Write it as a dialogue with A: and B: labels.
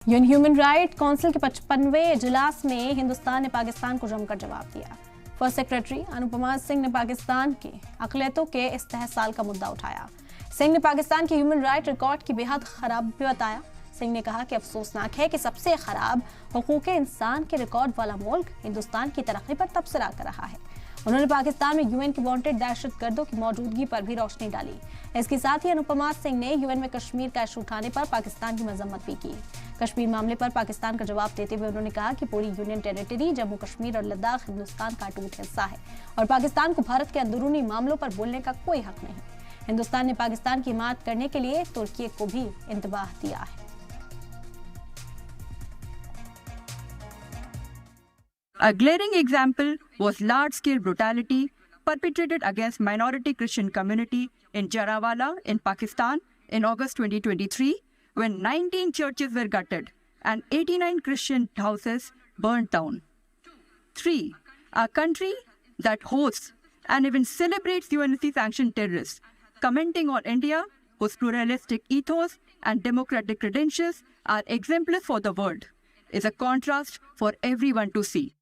A: UN human right council के 55वें इजलास में हिंदुस्तान ने पाकिस्तान को जमकर जवाब दिया। फर्स्ट सेक्रेटरी अनुपमा सिंह ने पाकिस्तान के अक़लियतों के इस्तेहसाल का मुद्दा उठाया। सिंह ने पाकिस्तान के ह्यूमन राइट रिकॉर्ड की बेहद खराब बताया। सिंह ने कहा कि अफसोसनाक है कि सबसे खराब हुकूक इंसान के रिकॉर्ड वाला मुल्क हिंदुस्तान की तरक्की पर तबसरा कर रहा है। उन्होंने पाकिस्तान में यूएन की वांटेड दहशतगर्दों की मौजूदगी पर भी रोशनी डाली। इसके साथ ही अनुपमा सिंह ने यूएन में कश्मीर का इशू उठाने पर पाकिस्तान की मजम्मत भी की। कश्मीर मामले पर पाकिस्तान का जवाब देते हुए उन्होंने कहा कि पूरी यूनियन टेरिटरी जम्मू कश्मीर और लद्दाख हिंदुस्तान का अटूट हिस्सा है और पाकिस्तान को भारत के अंदरूनी मामलों पर बोलने का कोई हक नहीं। हिंदुस्तान ने पाकिस्तान की हिमायत करने के लिए तुर्की को भी इंतबाह दिया है।
B: A glaring example was large-scale brutality perpetrated against minority Christian community in Jarawala in Pakistan in August 2023, when 19 churches were gutted and 89 Christian houses burnt down. 3. A country that hosts and even celebrates UNSC-sanctioned terrorists, commenting on India, whose pluralistic ethos and democratic credentials are exemplars for the world, is a contrast for everyone to see.